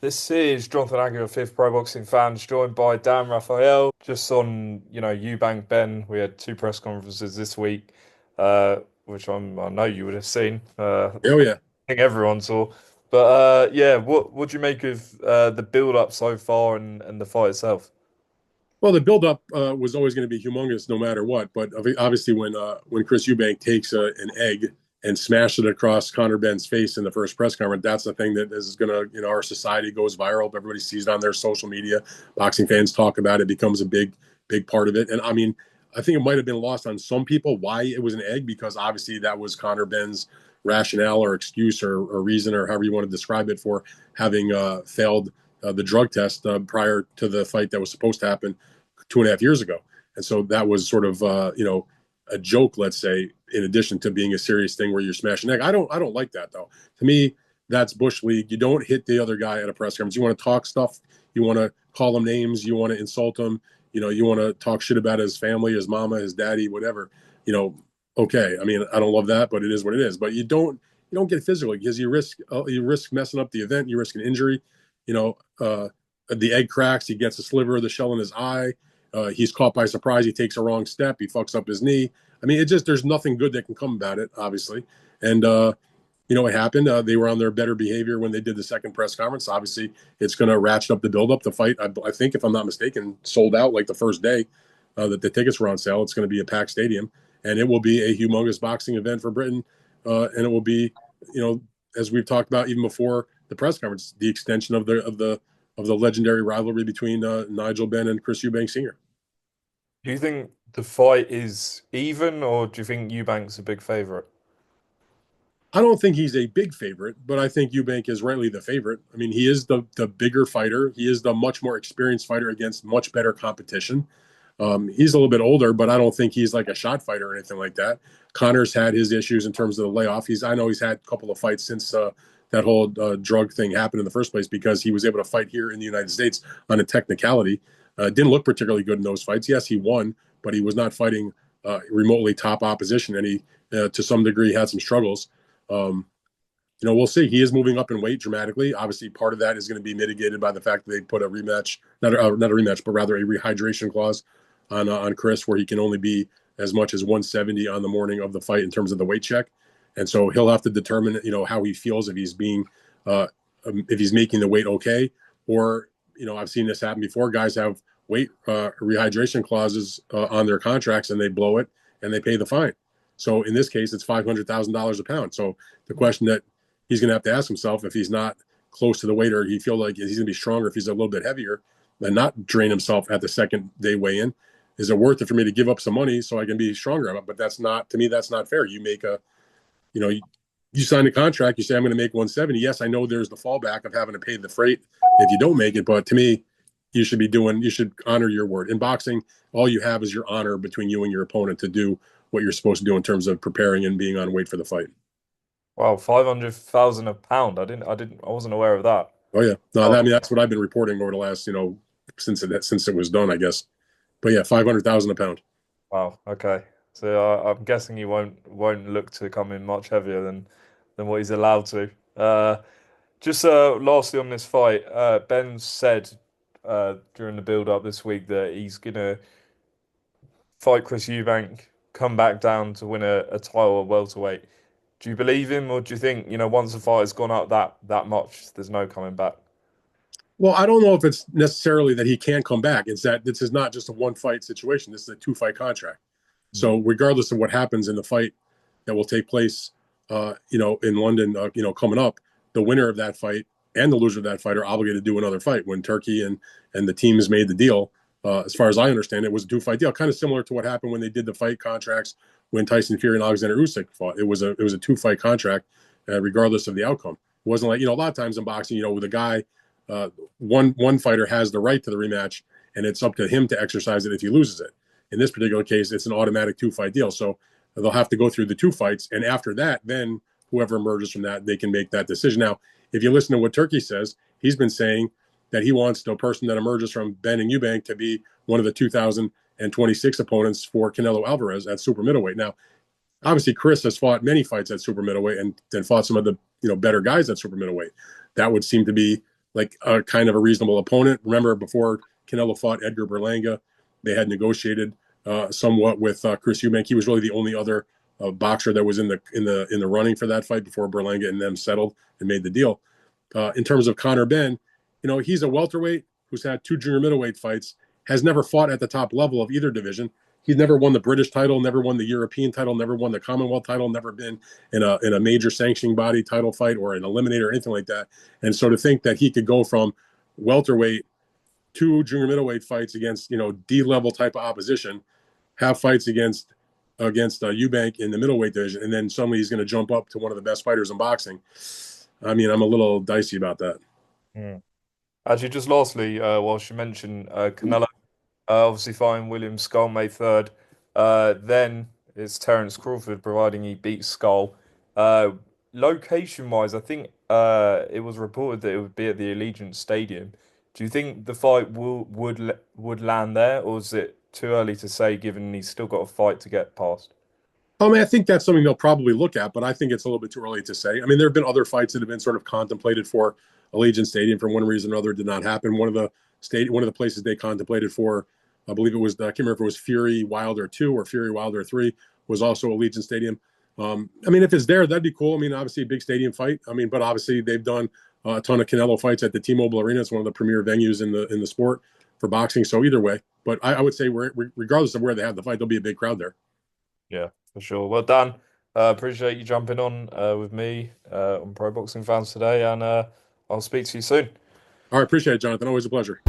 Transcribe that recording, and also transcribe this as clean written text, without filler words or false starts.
This is Jonathan Agnew of Fifth Pro Boxing Fans, joined by Dan Rafael. Just on, Eubank Ben, we had two press conferences this week, which I know you would have seen. I Oh yeah. think everyone saw. But yeah, what do you make of the build up so far and the fight itself? Well, the buildup was always going to be humongous, no matter what. But obviously, when Chris Eubank takes an egg and smashes it across Conor Benn's face in the first press conference, that's the thing that is going to, our society goes viral. Everybody sees it on their social media. Boxing fans talk about it. Becomes a big part of it. And I mean, I think it might have been lost on some people why it was an egg, because obviously that was Conor Benn's rationale or excuse or reason, or however you want to describe it, for having failed the drug test prior to the fight that was supposed to happen 2.5 years ago. And so that was sort of a joke, let's say, in addition to being a serious thing where you're smashing egg. I don't like that though. To me, that's bush league. You don't hit the other guy at a press conference. You want to talk stuff. You want to call him names. You want to insult him. You want to talk shit about his family, his mama, his daddy, whatever. Okay. I mean, I don't love that, but it is what it is. But you don't get physical because you risk messing up the event. You risk an injury. You know, the egg cracks. He gets a sliver of the shell in his eye. He's caught by surprise. He takes a wrong step. He fucks up his knee. I mean, there's nothing good that can come about it, obviously. And it happened. They were on their better behavior when they did the second press conference. Obviously, it's going to ratchet up the buildup. The fight, I think, if I'm not mistaken, sold out like the first day that the tickets were on sale. It's going to be a packed stadium, and it will be a humongous boxing event for Britain. And it will be, as we've talked about even before the press conference, the extension of the legendary rivalry between Nigel Benn and Chris Eubank Sr. Do you think the fight is even, or do you think Eubank's a big favorite? I don't think he's a big favorite, but I think Eubank is rightly the favorite. I mean, he is the bigger fighter. He is the much more experienced fighter against much better competition. He's a little bit older, but I don't think he's like a shot fighter or anything like that. Connor's had his issues in terms of the layoff. I know he's had a couple of fights since that whole drug thing happened in the first place, because he was able to fight here in the United States on a technicality. Didn't look particularly good in those fights. Yes, he won, but he was not fighting remotely top opposition, and he, to some degree, had some struggles. Um, we'll see. He is moving up in weight dramatically. Obviously, part of that is going to be mitigated by the fact that they put a rematch, not a rematch, but rather a rehydration clause on Chris, where he can only be as much as 170 on the morning of the fight in terms of the weight check, and so he'll have to determine how he feels, uh, if he's making the weight okay, or I've seen this happen before. Guys have weight rehydration clauses on their contracts, and they blow it and they pay the fine. So in this case, it's $500,000 a pound. So the question that he's going to have to ask himself, if he's not close to the weight, or he feel like he's going to be stronger if he's a little bit heavier and not drain himself at the second day weigh in, is it worth it for me to give up some money so I can be stronger? But that's not, to me, that's not fair. You make a, you know, you sign a contract, you say, I'm going to make 170. Yes, I know there's the fallback of having to pay the freight if you don't make it. But to me, you should honor your word. In boxing, all you have is your honor between you and your opponent to do what you're supposed to do in terms of preparing and being on weight for the fight. Wow, 500,000 a pound. I wasn't aware of that. Oh yeah, no, Oh, I mean that's what I've been reporting over the last, since it was done, I guess. But yeah, 500,000 a pound. wow. Okay. So I'm guessing he won't look to come in much heavier than what he's allowed to. Just lastly on this fight, Ben said during the build-up this week that he's gonna fight Chris Eubank, come back down to win a title at welterweight. Do you believe him, or do you think, once the fight has gone up that much, there's no coming back? Well, I don't know if it's necessarily that he can't come back. It's that this is not just a one fight situation. This is a 2 fight contract. Mm. So regardless of what happens in the fight that will take place, in London, coming up, the winner of that fight and the loser of that fight are obligated to do another fight. When Turkey and the team has made the deal, as far as I understand, it was a 2 fight deal, kind of similar to what happened when they did the fight contracts when Tyson Fury and Alexander Usyk fought. It was a 2 fight contract, regardless of the outcome. It wasn't like, a lot of times in boxing, with a guy, one fighter has the right to the rematch, and it's up to him to exercise it if he loses it. In this particular case, it's an automatic 2 fight deal. So they'll have to go through the 2 fights. And after that, then whoever emerges from that, they can make that decision. Now, if you listen to what Turkey says, he's been saying that he wants the person that emerges from Ben and Eubank to be one of the 2026 opponents for Canelo Alvarez at super middleweight. Now, obviously, Chris has fought many fights at super middleweight and fought some of the better guys at super middleweight. That would seem to be like a kind of a reasonable opponent. Remember, before Canelo fought Edgar Berlanga, they had negotiated somewhat with Chris Eubank. He was really the only other boxer that was in the running for that fight before Berlanga and them settled and made the deal. In terms of Conor Benn, he's a welterweight who's had two junior middleweight fights, has never fought at the top level of either division. He's never won the British title, never won the European title, never won the Commonwealth title, never been in a major sanctioning body title fight or an eliminator or anything like that. And so to think that he could go from welterweight to junior middleweight fights against D level type of opposition, have fights against Eubank in the middleweight division, and then suddenly he's going to jump up to one of the best fighters in boxing. I mean, I'm a little dicey about that. Mm. Actually, just lastly, whilst you mentioned Canelo, obviously fighting William Skull May 3rd. Then it's Terence Crawford, providing he beats Skull. Location-wise, I think it was reported that it would be at the Allegiant Stadium. Do you think the fight would land there, or is it too early to say, given he's still got a fight to get past? I mean, I think that's something they'll probably look at, but I think it's a little bit too early to say. I mean, there have been other fights that have been sort of contemplated for Allegiant Stadium for one reason or another. Did not happen. One of the places they contemplated for, I believe it was, I can't remember if it was Fury Wilder 2 or Fury Wilder 3, was also Allegiant Stadium. I mean, if it's there, that'd be cool. I mean, obviously a big stadium fight. I mean, but obviously they've done a ton of Canelo fights at the T-Mobile Arena. It's one of the premier venues in the sport for boxing. So either way, but I would say regardless of where they have the fight, there'll be a big crowd there. Yeah, for sure. Well, Dan, appreciate you jumping on with me on Pro Boxing Fans today, and I'll speak to you soon. All right, appreciate it, Jonathan. Always a pleasure.